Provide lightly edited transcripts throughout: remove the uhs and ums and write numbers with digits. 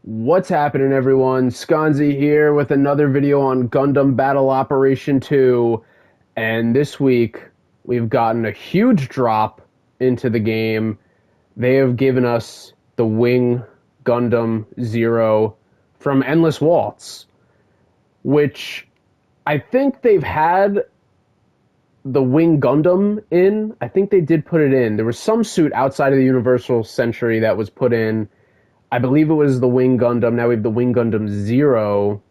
What's happening, everyone? SconzE here with another video on Gundam Battle Operation 2. And this week, we've gotten a huge drop into the game. They have given us the Wing Gundam Zero from Endless Waltz, which I think they've had the Wing Gundam in. I think they did put it in. There was some suit outside of the Universal Century that was put in. I believe it was the Wing Gundam. Now we have the Wing Gundam Zero.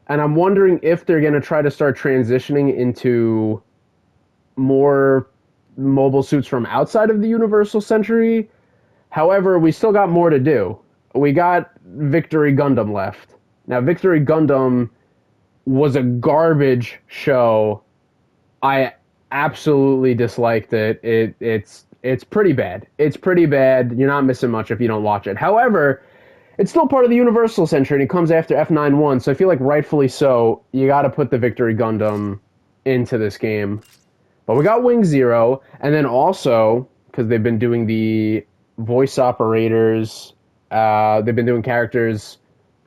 And I'm wondering if they're going to try to start transitioning into more mobile suits from outside of the Universal Century. However, we still got more to do. We got Victory Gundam left. Now, Victory Gundam was a garbage show. I absolutely disliked it. It's pretty bad. It's pretty bad. You're not missing much if you don't watch it. However, it's still part of the Universal Century, and it comes after F91, so I feel like rightfully so, you gotta put the Victory Gundam into this game. But we got Wing Zero, and then also, because they've been doing the voice operators, they've been doing characters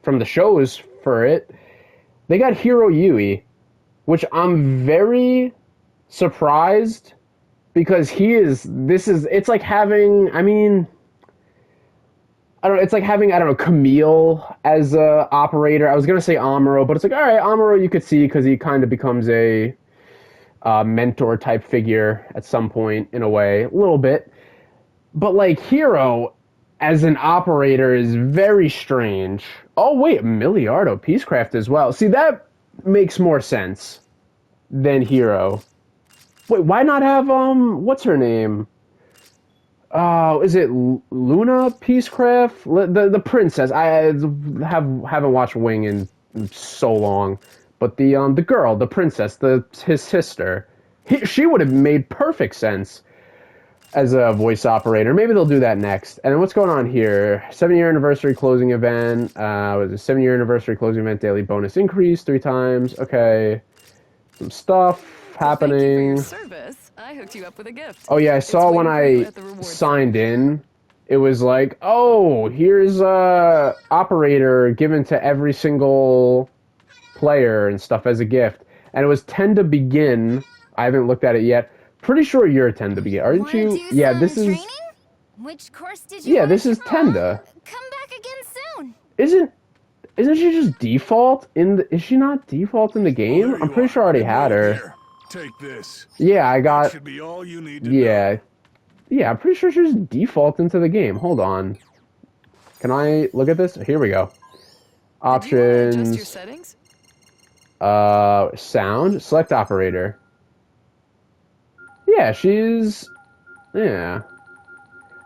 from the shows for it, they got Hiro Yui, which I'm very surprised, because it's like having, it's like having, Camille as a operator. I was going to say Amuro, but it's like, all right, Amuro you could see because he kind of becomes a mentor type figure at some point in a way, a little bit. But like Hiro as an operator is very strange. Oh wait, Miliardo Peacecraft as well. See, that makes more sense than Hiro. Wait, why not have, what's her name? Is it Luna Peacecraft? The princess. I haven't watched Wing in so long. But the girl, the princess, his sister, she would have made perfect sense as a voice operator. Maybe they'll do that next. And what's going on here? 7-year anniversary closing event. Was it 7-year anniversary closing event, daily bonus increase 3 times. Okay. Some stuff happening. Thank you for your service. I hooked you up with a gift. Oh yeah, I saw when I signed in, it was like, oh, here's a operator given to every single player and stuff as a gift. And it was 10 to begin. I haven't looked at it yet. Pretty sure you're 10 to begin, aren't you? Yeah, this is... Training? Which course did you Yeah, this is Tenda. Come back again soon. Isn't she just default in the... Is she not default in the game? I'm pretty sure I already had her. Here, take this. Yeah, I got... That should be all you need to know. Yeah, I'm pretty sure she's default into the game. Hold on. Can I look at this? Here we go. Options. Did you adjust your settings? Sound. Select operator. Yeah, she's... Yeah.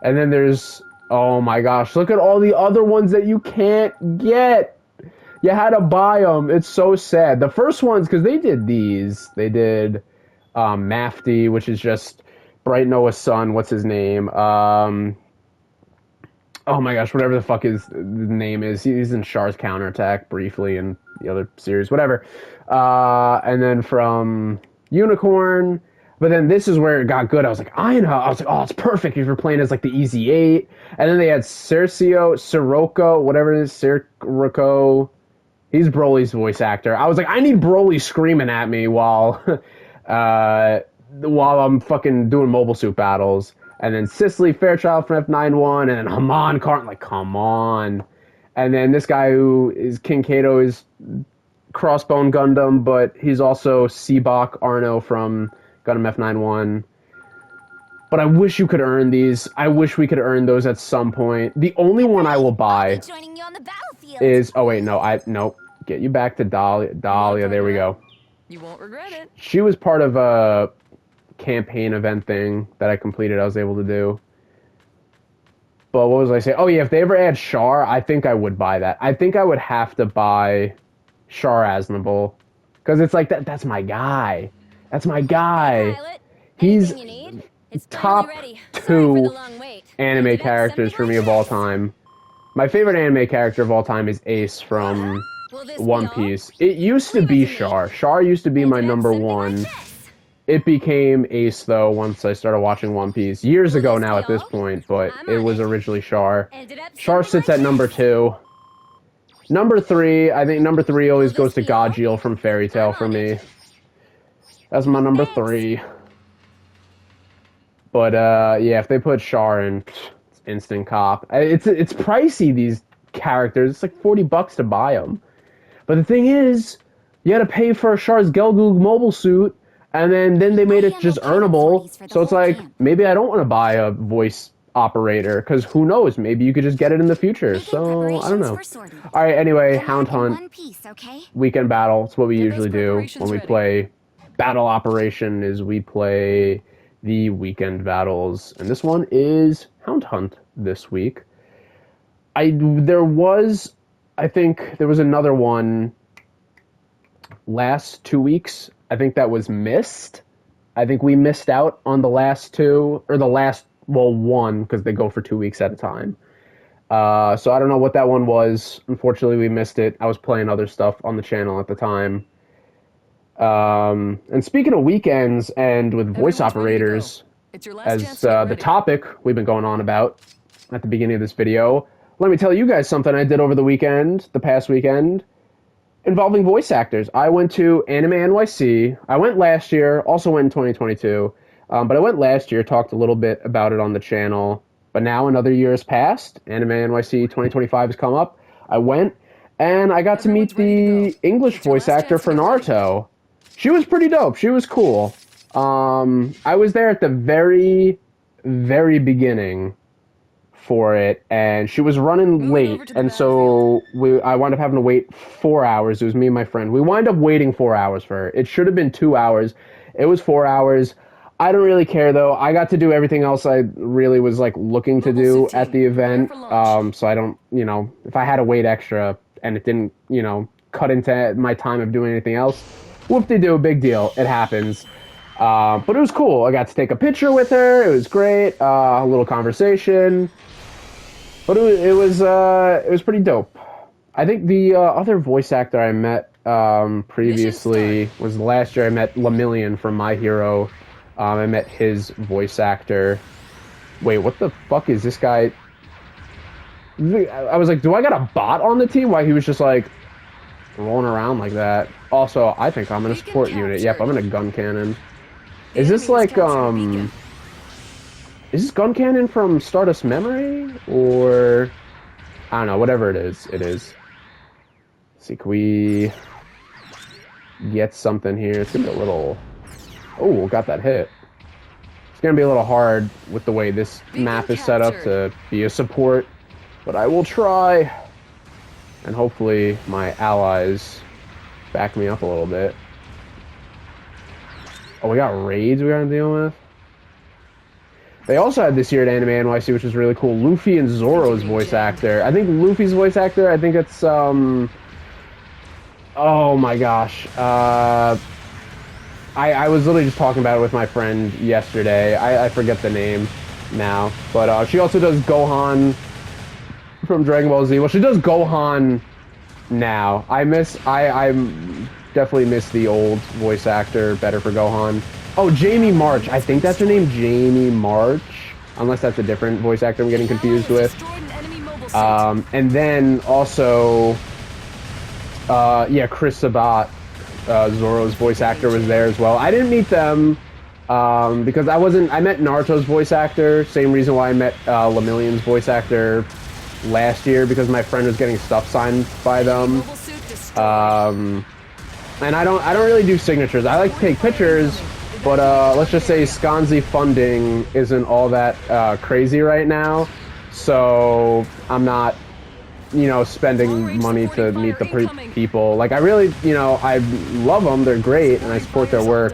And then there's... Oh my gosh, look at all the other ones that you can't get. You had to buy them. It's so sad. The first ones, because they did these. They did Mafty, which is just Bright Noah's son. What's his name? Oh my gosh, whatever the fuck his name is. He's in Char's Counterattack briefly in the other series. Whatever. And then from Unicorn... But then this is where it got good. I was like, Aina. I was like, oh, it's perfect if you're playing as like the Easy 8. And then they had Sirocco, whatever it is, Sirocco. He's Broly's voice actor. I was like, I need Broly screaming at me while I'm fucking doing mobile suit battles. And then Cicely Fairchild from F91, and then Haman Carton. Like, come on. And then this guy who is King Kato is Crossbone Gundam, but he's also Seabach Arno from Gundam F91. But I wish you could earn these. I wish we could earn those at some point. The only one I will buy Joining you on the battlefield. is... Oh, wait, no. Nope. Get you back to Dahlia. There we go. You won't regret it. She was part of a campaign event thing that I completed. I was able to do. But what was I saying? Oh, yeah, if they ever add Char, I think I would buy that. I think I would have to buy Char Aznable. Because it's like, that's my guy. That's my guy. Pilot, He's anything you need? It's top finally ready. Sorry for 2 the long wait. anime Did I characters send for you me my of all checks? time. My favorite anime character of all time is Ace from Will this be One all? Piece. It used to be Char. Char used to be my number one It became Ace, though, once I started watching One Piece. Years ago now at this point, but it was originally Char. Char sits at number 2. Number 3, I think number 3 always goes to Gajeel from Fairy Tail for me. That's my number 3. But, yeah, if they put Char in, it's instant cop. It's pricey, these characters. It's like $40 to buy them. But the thing is, you gotta pay for Char's Gelgoog mobile suit, and then they made it just earnable. So it's like, maybe I don't want to buy a voice operator, because who knows, maybe you could just get it in the future. So, I don't know. Alright, anyway, Hound Hunt, weekend battle. It's what we usually do when we play battle operation, is we play the weekend battles. And this one is Hound Hunt this week. I think there was another one last 2 weeks. I think that was missed. I think we missed out on the last 2, or the last, well, 1, because they go for 2 weeks at a time. So I don't know what that one was. Unfortunately, we missed it. I was playing other stuff on the channel at the time. And speaking of weekends and with voice operators, as the topic we've been going on about at the beginning of this video, let me tell you guys something I did over the past weekend, involving voice actors. I went to Anime NYC. I went last year, also went in 2022, but I went last year, talked a little bit about it on the channel, but now another year has passed. Anime NYC 2025 has come up. I went, and I got to meet the English voice actor for Naruto. She was pretty dope. She was cool. I was there at the very, very beginning for it, and she was running late, and so I wound up having to wait 4 hours. It was me and my friend. We wind up waiting 4 hours for her. It should have been 2 hours. It was 4 hours. I don't really care, though. I got to do everything else I really was, like, looking to do at the event, so I don't, if I had to wait extra and it didn't, cut into my time of doing anything else, whoop-de-doo, big deal. It happens. But it was cool. I got to take a picture with her. It was great. A little conversation. But it was pretty dope. I think the other voice actor I met previously was last year. I met Lemillion from My Hero. I met his voice actor. Wait, what the fuck is this guy? I was like, do I got a bot on the team? Why he was just like rolling around like that? Also, I think I'm in a support unit. Yep, I'm in a gun cannon. Is this like is this gun cannon from Stardust Memory? Or I don't know, whatever it is, it is. Let's see, can we get something here? It's gonna be a little... Oh, got that hit. It's gonna be a little hard with the way this map is set up to be a support, but I will try. And hopefully my allies back me up a little bit. Oh, we got raids we gotta deal with? They also had this year at Anime NYC, which was really cool, Luffy and Zoro's voice actor. I think Luffy's voice actor, I think it's, oh my gosh. I was literally just talking about it with my friend yesterday. I forget the name now. But she also does Gohan from Dragon Ball Z. Well, she does Gohan now. I definitely miss the old voice actor better for Gohan. Oh, Jamie March. I think that's her name, Jamie March. Unless that's a different voice actor I'm getting confused with. And then also, yeah, Chris Sabat, Zoro's voice actor, was there as well. I didn't meet them because I met Naruto's voice actor. Same reason why I met Lemillion's voice actor last year, because my friend was getting stuff signed by them. And I don't really do signatures. I like to take pictures, but let's just say SconzE funding isn't all that crazy right now, so I'm not, spending money to meet the people. Like, I really, I love them, they're great, and I support their work,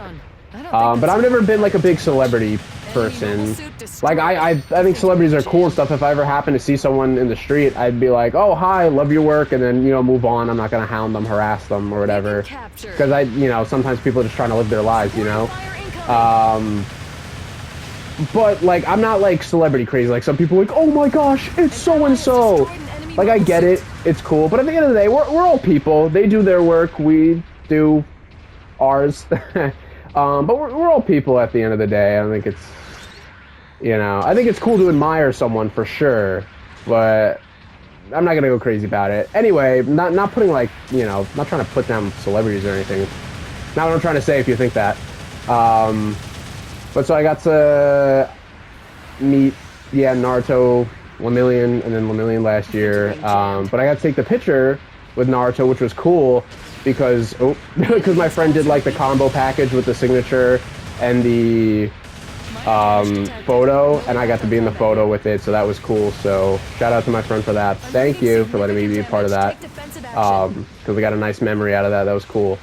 but I've never been, like, a big celebrity person. Like, I think celebrities are cool and stuff. If I ever happen to see someone in the street, I'd be like, oh, hi, love your work, and then, move on. I'm not gonna hound them, harass them, or whatever, because sometimes people are just trying to live their lives, but, like, I'm not, like, celebrity crazy. Like, some people are like, oh my gosh, it's so-and-so. Like, I get it, it's cool, but at the end of the day, we're all people. They do their work, we do ours. But we're all people at the end of the day. I think it's, you know, I think it's cool to admire someone for sure, but I'm not gonna go crazy about it. Anyway, not putting like, you know, not trying to put down celebrities or anything. Not what I'm trying to say if you think that. But so I got to meet, Naruto, Lemillion, and then Lemillion last year. But I got to take the picture with Naruto, which was cool because because my friend did like the combo package with the signature and the photo, and I got to be in the photo with it, so that was cool. So shout out to my friend for that. Thank you for letting me be a part of that, because we got a nice memory out of that. That was cool.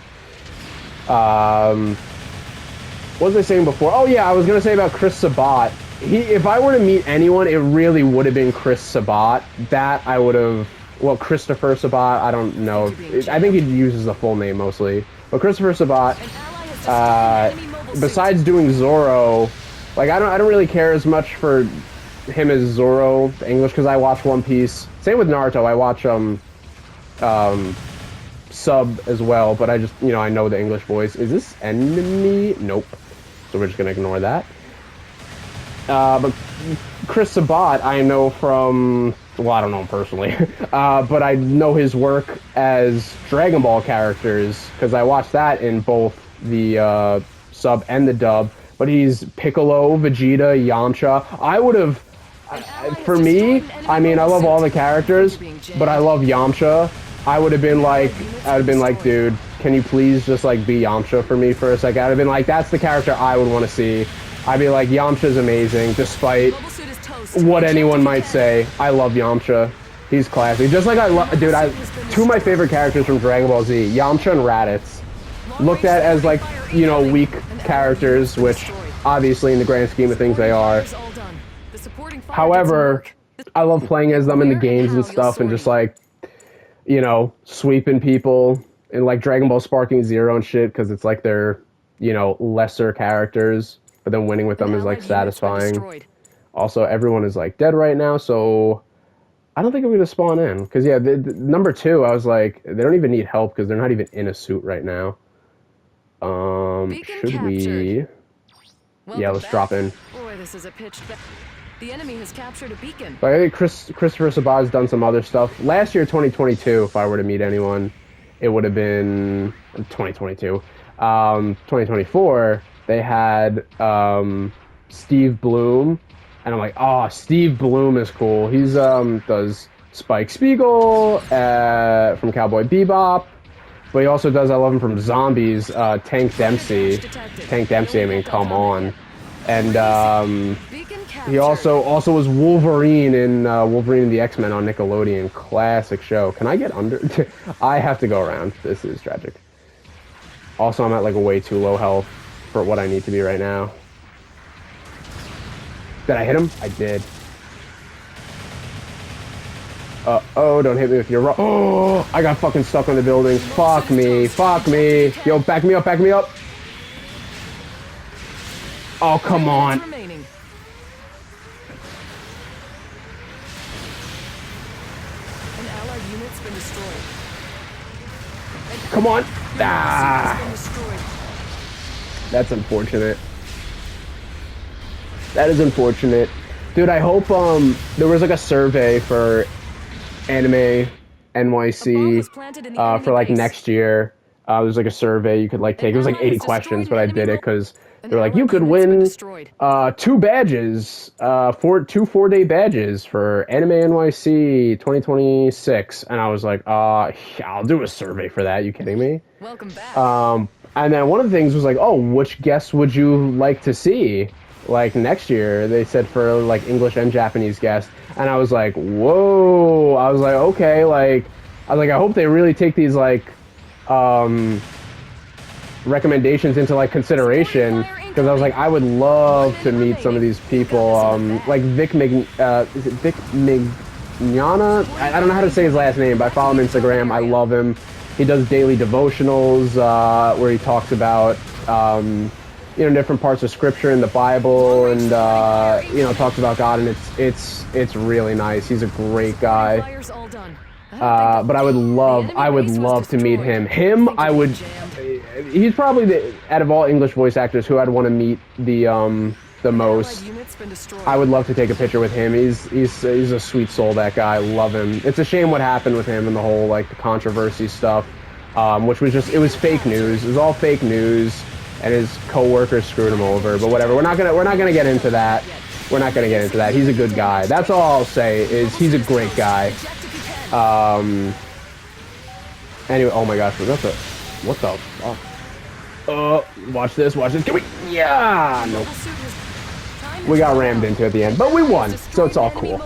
What was I saying before? Oh yeah, I was gonna say about Chris Sabat. If I were to meet anyone, it really would have been Chris Sabat. That I would have. Well, Christopher Sabat. I don't know. I think he uses the full name mostly. But Christopher Sabat. Besides doing Zoro, like I don't really care as much for him as Zoro the English, because I watch One Piece. Same with Naruto. I watch sub as well, but I just, you know, I know the English voice. Is this enemy? Nope. So we're just gonna ignore that. But Chris Sabat, I know from, well, I don't know him personally, but I know his work as Dragon Ball characters, because I watched that in both the sub and the dub. But he's Piccolo, Vegeta, Yamcha. I would have, for me, I mean, I love all the characters, but I love Yamcha. I would have been like, dude, can you please just like be Yamcha for me for a second? I'd have been like, that's the character I would want to see. I'd be like, Yamcha's amazing, despite what anyone might say. I love Yamcha. He's classic. Just like I love, dude, two of my favorite characters from Dragon Ball Z, Yamcha and Raditz. Looked at as like, you know, weak characters, which obviously in the grand scheme of things they are. However, I love playing as them in the games and stuff, and just like, you know, sweeping people in like Dragon Ball Sparking Zero and shit, because it's like they're, you know, lesser characters, but then winning with them is like satisfying. Also, everyone is like dead right now, so I don't think I'm gonna spawn in, because yeah, the number 2, I was like, they don't even need help because they're not even in a suit right now. Should we? Yeah, let's drop in. Boy, this is a pitch. The enemy has captured a beacon. But I think Christopher Sabat has done some other stuff. Last year, 2022, if I were to meet anyone, it would have been 2022. 2024, they had Steve Bloom, and I'm like, oh, Steve Bloom is cool. He's does Spike Spiegel from Cowboy Bebop, but he also does, I love him from Zombies, Tank Dempsey. Tank Dempsey, I mean, come on. And he also was Wolverine in Wolverine and the X-Men on Nickelodeon. Classic show. Can I get under? I have to go around. This is tragic. Also, I'm at like a way too low health for what I need to be right now. Did I hit him? I did. Oh, don't hit me with your rock. Oh, I got fucking stuck on the building. Fuck me. Fuck me. Yo, back me up. Back me up. Oh, come on. Come on. Ah. That's unfortunate. That is unfortunate. Dude, I hope there was like a survey for Anime NYC for like next year. There's like a survey you could like take. It was like 80 questions, but I did it because they were like, you could win 2 badges, 2 4-day badges for Anime NYC 2026. And I was like, I'll do a survey for that. You kidding me? Welcome back. And then one of the things was like, oh, which guests would you like to see? Like next year, they said for like English and Japanese guests. And I was like, whoa. I was like, okay, like, I hope they really take these like, recommendations into like consideration, because I was like, I would love to meet some of these people, like is it Vic Mignana? I don't know how to say his last name, but I follow him on Instagram. I love him. He does daily devotionals where he talks about you know, different parts of scripture in the Bible, and you know, talks about God, and it's really nice. He's a great guy. But I would love to meet him. He's probably out of all English voice actors who I'd want to meet the most. I would love to take a picture with him. He's a sweet soul, that guy. I love him. It's a shame what happened with him and the whole like the controversy stuff, which was it was fake news. It was all fake news, and his co-workers screwed him over. But whatever. We're not gonna get into that. We're not gonna get into that. He's a good guy. That's all I'll say. Is he's a great guy. Anyway, oh my gosh, what the fuck? Watch this. Can we? Yeah, nope. We got rammed into at the end, but we won, so it's all cool.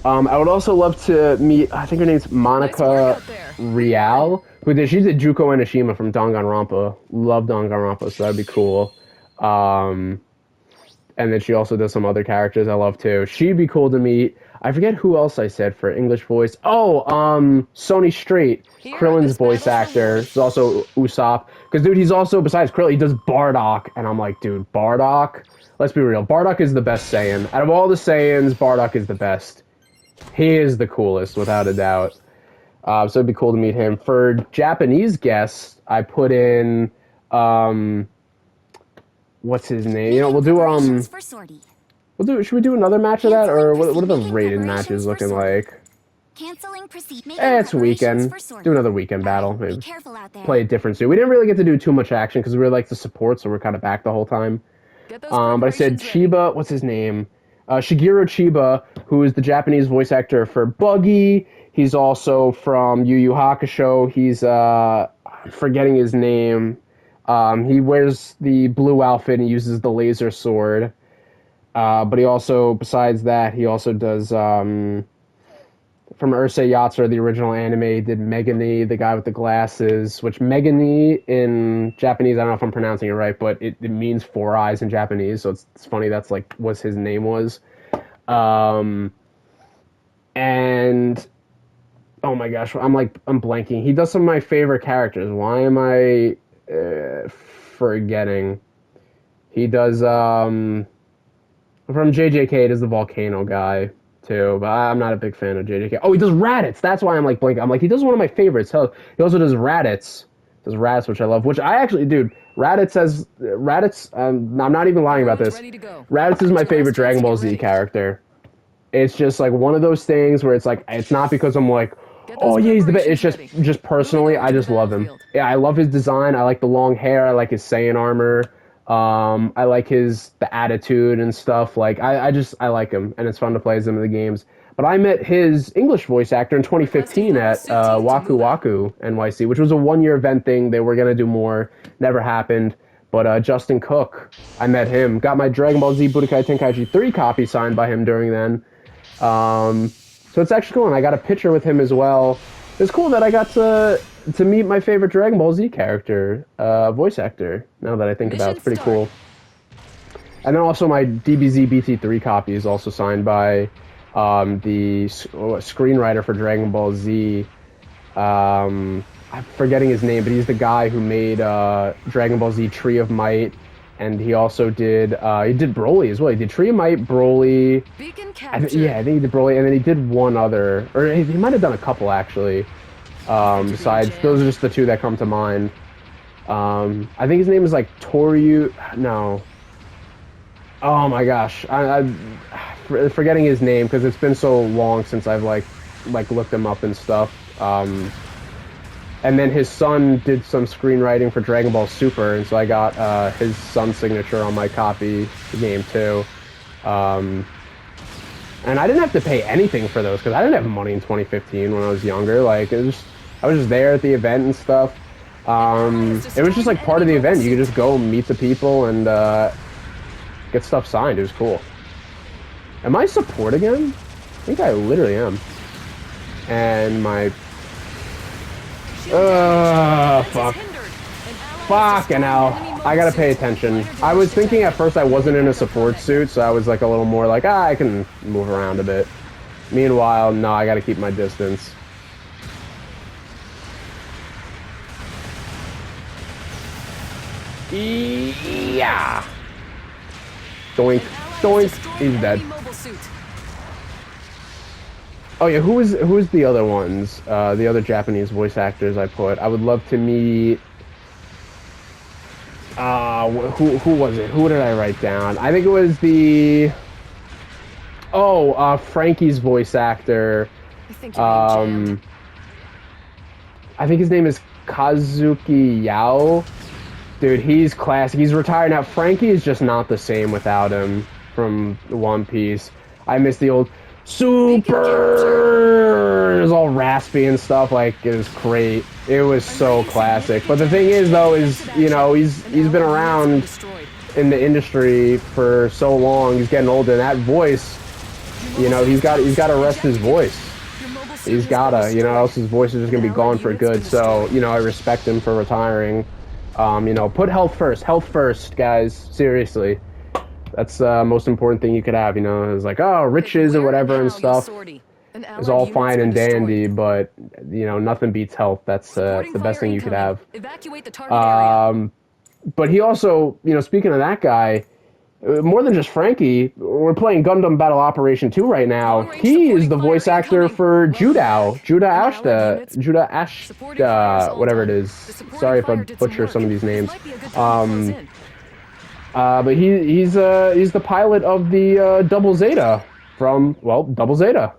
I would also love to meet, I think her name's Monica Rial, she did Juko Enoshima from Danganronpa. Love Danganronpa, so that'd be cool. And then she also does some other characters I love too. She'd be cool to meet. I forget who else I said for English voice. Oh, Sony Strait, Krillin's voice actor. He's also Usopp. Because, dude, he's also, besides Krillin, he does Bardock. And I'm like, dude, Bardock? Let's be real. Bardock is the best Saiyan. Out of all the Saiyans, Bardock is the best. He is the coolest, without a doubt. So it'd be cool to meet him. For Japanese guests, I put in, what's his name? You know, we'll do, should we do another match of that, or what are the rated matches looking like? It's weekend. Do another weekend battle. Maybe play a different suit. We didn't really get to do too much action because we were like the support, so we're kind of back the whole time. But I said Chiba, what's his name? Shigeru Chiba, who is the Japanese voice actor for Buggy. He's also from Yu Yu Hakusho. He's, forgetting his name. He wears the blue outfit and he uses the laser sword. But he also, besides that, he also does, from Urusei Yatsura, the original anime, he did Megane, the guy with the glasses, which Megane in Japanese, I don't know if I'm pronouncing it right, but it means four eyes in Japanese, so it's funny that's like what his name was. And, oh my gosh, I'm blanking. He does some of my favorite characters. Why am I forgetting? He does, from JJK, it is the volcano guy, too, but I'm not a big fan of JJK. Oh, he does Raditz! That's why I'm like blanking. I'm like, he does one of my favorites. He also does Raditz. Which I love, which I actually, dude, Raditz, I'm not even lying about this. Raditz is my favorite Dragon Ball Z character. It's just like one of those things where it's like, it's not because I'm like, oh yeah, he's the best. It's just personally, I just love him. Yeah, I love his design. I like the long hair. I like his Saiyan armor. I like the attitude and stuff. Like, I like him, and it's fun to play as him in the games. But I met his English voice actor in 2015 at Waku Waku NYC, which was a one-year event thing. They were going to do more. Never happened. But Justin Cook, I met him. Got my Dragon Ball Z Budokai Tenkaichi 3 copy signed by him during then. So it's actually cool, and I got a picture with him as well. It's cool that I got to meet my favorite Dragon Ball Z character, voice actor, now that I think about it. It's pretty cool. And then also my DBZ BT3 copy is also signed by the screenwriter for Dragon Ball Z. I'm forgetting his name, but he's the guy who made Dragon Ball Z Tree of Might, and he also did Broly as well. He did Tree of Might, Broly. I think he did Broly, and then he did one other, or he might have done a couple actually. Besides, those are just the two that come to mind. I think his name is like Toryu. No. Oh my gosh, I'm forgetting his name because it's been so long since I've like looked him up and stuff. And then his son did some screenwriting for Dragon Ball Super, and so I got his son's signature on my copy game too. And I didn't have to pay anything for those because I didn't have money in 2015 when I was younger. Like, I was just there at the event and stuff. It was just like part of the event. You could just go meet the people and get stuff signed. It was cool. Am I support again? I think I literally am. And my... fuck. Fucking hell. I gotta pay attention. I was thinking at first I wasn't in a support suit, so I was like a little more like, I can move around a bit. Meanwhile, no, I gotta keep my distance. Yeah. Doink. Doink. He's dead. Oh yeah, who is the other ones? The other Japanese voice actors I put. I would love to meet. Who was it? Who did I write down? I think it was the. Oh, Frankie's voice actor. I think you mean jammed. I think his name is Kazuki Yao. Dude, he's classic. He's retired now. Frankie is just not the same without him from One Piece. I miss the old super. It was all raspy and stuff. Like, it was great. It was so classic. But the thing is, though, is he's been around in the industry for so long. He's getting older, and that voice, he's got to rest his voice. He's gotta, else his voice is just gonna be gone for good. So, I respect him for retiring. Put health first. Health first, guys. Seriously. That's the most important thing you could have, It's like, oh, riches and whatever and stuff is all fine and dandy, but, nothing beats health. That's the best thing you could have. But he also, speaking of that guy, more than just Frankie, we're playing Gundam Battle Operation 2 right now. He is the voice actor for Judah Ashta, whatever it is. Sorry if I butcher some of these names. But he's the pilot of the Double Zeta from, Double Zeta.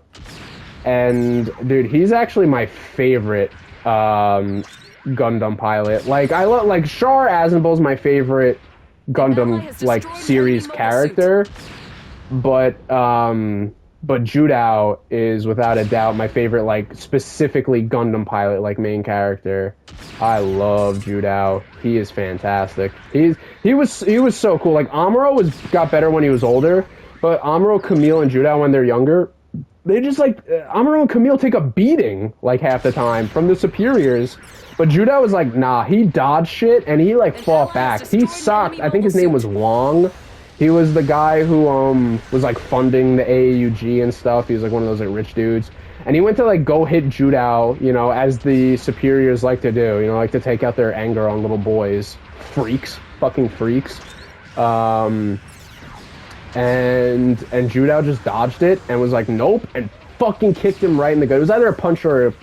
And, dude, he's actually my favorite Gundam pilot. Like, Char Aznavour's my favorite Gundam series character, but Judah is without a doubt my favorite specifically Gundam pilot main character. I love Judah. He is fantastic. He was so cool. Amuro got better when he was older, but Amuro, Camille, and Judah when they're younger, they just Amuro and Camille take a beating half the time from the superiors. But Judah was nah, he dodged shit, and he, fought back. He sucked. I think his name was Wong. He was the guy who, was, funding the AAUG and stuff. He was, one of those, rich dudes. And he went to, go hit Judah, as the superiors like to do. Like to take out their anger on little boys. Freaks. Fucking freaks. And Judah just dodged it and was nope, and fucking kicked him right in the gut. It was either a punch or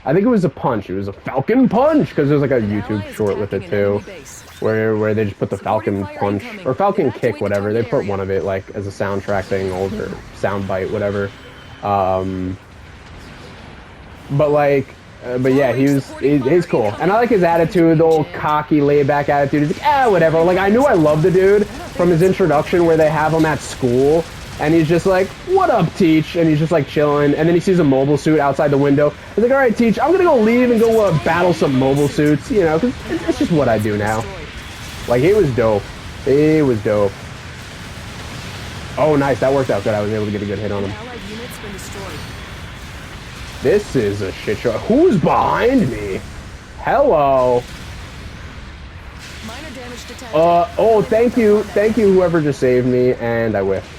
I think it was a punch. It was a Falcon Punch, because there's a YouTube short with it too, where they just put the Falcon Punch or Falcon Kick, whatever. They put one of it as a soundtrack thing or sound bite, whatever. But yeah, he's cool, and I like his attitude, the old cocky, laid-back attitude. He's whatever. I knew I loved the dude from his introduction where they have him at school. And he's just what up, Teach? And he's just chilling. And then he sees a mobile suit outside the window. He's all right, Teach, I'm gonna go leave and go battle some mobile suits, because it's just what I do now. It was dope. It was dope. Oh, nice, that worked out good. I was able to get a good hit on him. This is a shit show. Who's behind me? Hello. Oh, thank you, whoever just saved me, and I whiffed.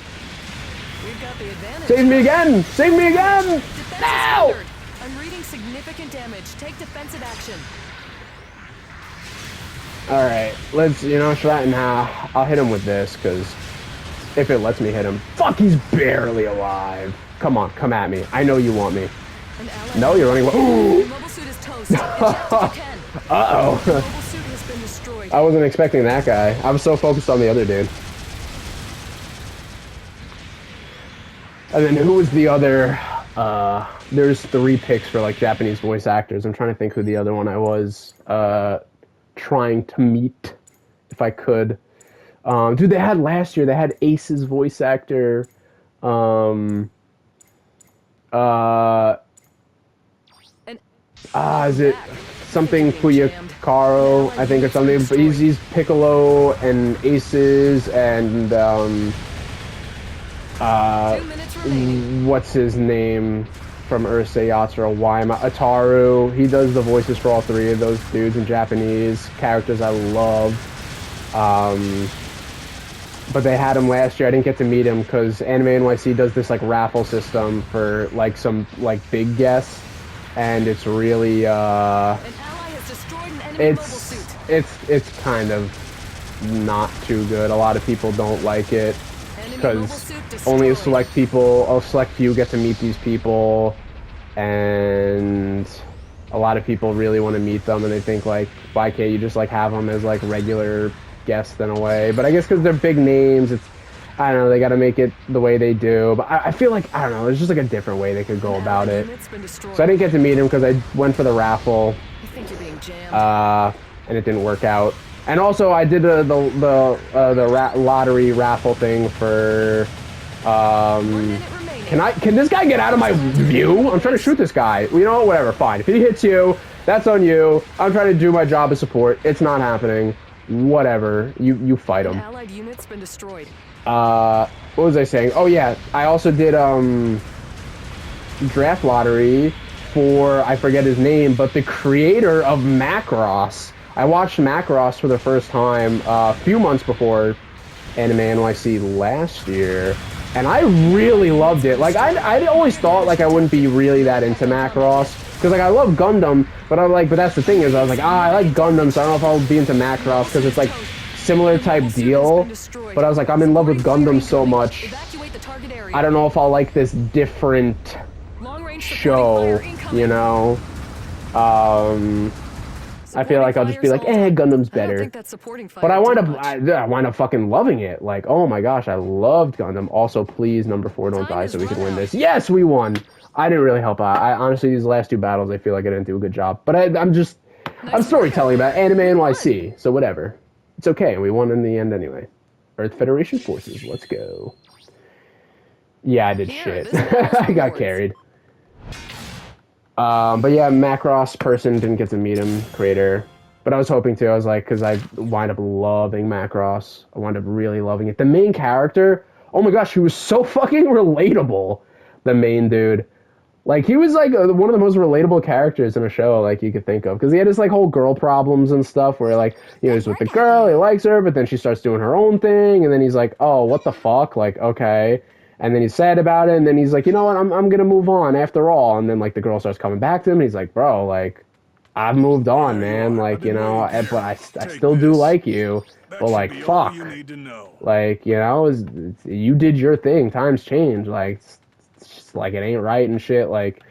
Save me again! Save me again! Now! I'm reading significant damage. Take defensive action. Alright, let's, I'll hit him with this, because if it lets me hit him. Fuck, he's barely alive. Come on, come at me. I know you want me. No, you're running away. Ooh! Mobile suit is toast. Uh-oh. Mobile suit has been destroyed. I wasn't expecting that guy. I was so focused on the other dude. And then who was the other? There's 3 picks for Japanese voice actors. I'm trying to think who the other one I was trying to meet, if I could. Dude, they had last year. They had Ace's voice actor. Is it something Fuyakaro, I think, or something? But he's Piccolo and Aces and what's his name from Urusei Yatsura Waima? Ataru. He does the voices for all 3 of those dudes in Japanese. Characters I love. But they had him last year. I didn't get to meet him because Anime NYC does this raffle system for some big guests, and it's really An ally has destroyed an enemy mobile suit. it's kind of not too good. A lot of people don't like it. because only a select few get to meet these people, and a lot of people really want to meet them, and they think like, why can't you just like have them as like regular guests in a way? But I guess because they're big names, it's, I don't know, they got to make it the way they do. But I feel like, I don't know, there's just like a different way they could go about it. So I didn't get to meet him because I went for the raffle, and it didn't work out. And also, I did the lottery raffle thing for. Can this guy get out of my view? I'm trying to shoot this guy. You know what? Whatever. Fine. If he hits you, that's on you. I'm trying to do my job of support. It's not happening. Whatever. You fight him. Allied unit's been destroyed. What was I saying? Oh yeah, I also did draft lottery for, I forget his name, but the creator of Macross. I watched Macross for the first time a few months before Anime NYC last year, and I really loved it. Like, I always thought, like, I wouldn't be really that into Macross, because, like, I love Gundam, but I'm like, but that's the thing is, I was like, I like Gundam, so I don't know if I'll be into Macross, because it's, like, similar type deal, but I was like, I'm in love with Gundam so much, I don't know if I'll like this different show, you know? I feel like I'll just be like, Gundam's better. But I wind up fucking loving it. Like, oh my gosh, I loved Gundam. Also, please, number 4, don't die so we can win this. Yes, we won! I didn't really help out. I honestly, these last 2 battles, I feel like I didn't do a good job. But I'm storytelling about Anime NYC, so whatever. It's okay, and we won in the end anyway. Earth Federation forces, let's go. Yeah, I did shit. I got carried. But yeah, Macross person, didn't get to meet him, creator. But I was hoping to. I was like, because I wind up loving Macross. I wind up really loving it. The main character, oh my gosh, he was so fucking relatable. The main dude. Like, he was like one of the most relatable characters in a show, like, you could think of. Because he had his, like, whole girl problems and stuff where, like, you know, he's with the girl, he likes her, but then she starts doing her own thing, and then he's like, oh, what the fuck? Like, okay. And then he's sad about it, and then he's like, you know what, I'm gonna move on after all. And then, like, the girl starts coming back to him, and he's like, bro, like, I've moved on, man. Like, you know, but I still do like you. But, like, fuck. Like, you know, you did your thing. Times change. Like, it's just, like, it ain't right and shit. Like,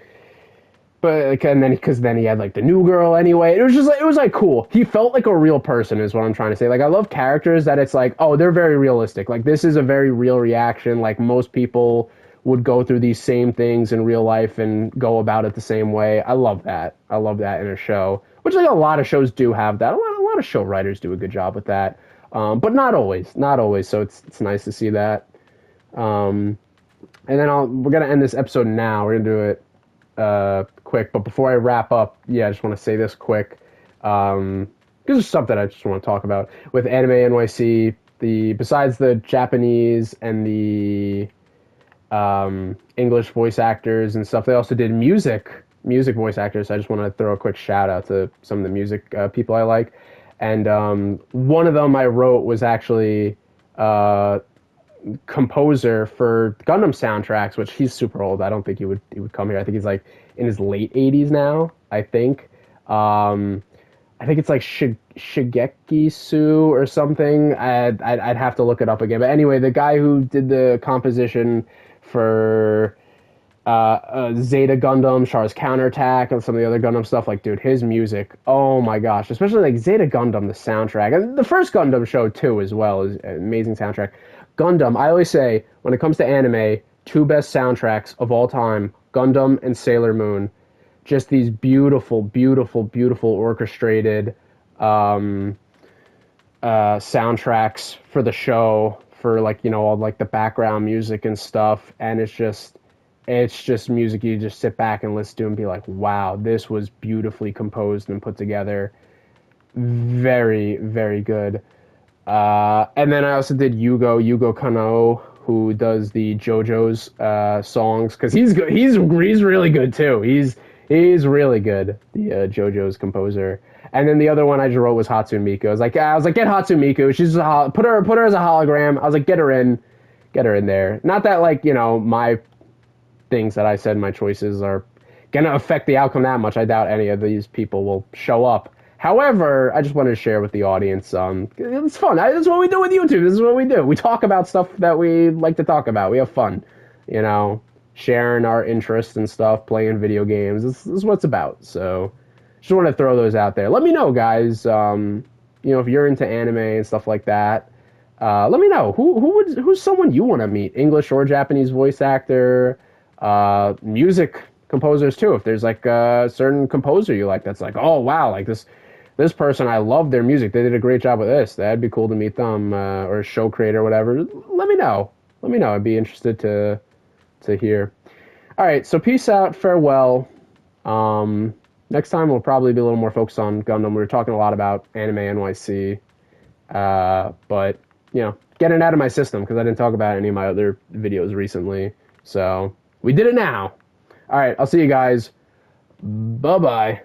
but, and then, because then he had, like, the new girl anyway. It was just, like, it was, like, cool. He felt like a real person is what I'm trying to say. Like, I love characters that it's like, oh, they're very realistic. Like, this is a very real reaction. Like, most people would go through these same things in real life and go about it the same way. I love that. I love that in a show. Which, like, a lot of shows do have that. A lot of show writers do a good job with that. But not always. Not always. So it's nice to see that. And then we're going to end this episode now. We're going to do it quick, but before I wrap up, yeah, I just want to say this quick, because it's something I just want to talk about with Anime NYC. Besides the Japanese and the English voice actors and stuff, they also did music voice actors. So I just want to throw a quick shout out to some of the music people I like, and one of them I wrote was actually composer for Gundam soundtracks, which he's super old. I don't think he would come here. I think he's like in his late 80s now, I think. I think it's like Shigeki Su or something. I'd have to look it up again. But anyway, the guy who did the composition for Zeta Gundam, Char's Counterattack, and some of the other Gundam stuff, like, dude, his music, oh my gosh, especially like Zeta Gundam, the soundtrack, and the first Gundam show too as well, is an amazing soundtrack. Gundam, I always say, when it comes to anime, 2 best soundtracks of all time, Gundam and Sailor Moon. Just these beautiful, beautiful, beautiful orchestrated soundtracks for the show, for, like, you know, all like the background music and stuff, and it's just music you just sit back and listen to and be like, wow, this was beautifully composed and put together. Very, very good. And then I also did Yugo Kano, who does the JoJo's songs, because he's good. He's really good too. He's really good. The JoJo's composer. And then the other one I just wrote was Hatsune Miku. I was like, get Hatsune Miku. She's put her as a hologram. I was like, get her in there. Not that, like, you know, my things that I said, my choices are gonna affect the outcome that much. I doubt any of these people will show up. However, I just wanted to share with the audience. It's fun. That's what we do with YouTube. This is what we do. We talk about stuff that we like to talk about. We have fun, you know, sharing our interests and stuff, playing video games. This is what it's about. So, just want to throw those out there. Let me know, guys. You know, if you're into anime and stuff like that, let me know. Who's someone you want to meet? English or Japanese voice actor, music composers too. If there's like a certain composer you like, that's like, oh wow, like this person, I love their music. They did a great job with this. That'd be cool to meet them, or a show creator, or whatever. Let me know. Let me know. I'd be interested to hear. All right, so peace out, farewell. Next time we'll probably be a little more focused on Gundam. We were talking a lot about Anime NYC, but you know, getting it out of my system because I didn't talk about any of my other videos recently. So we did it now. All right, I'll see you guys. Bye-bye.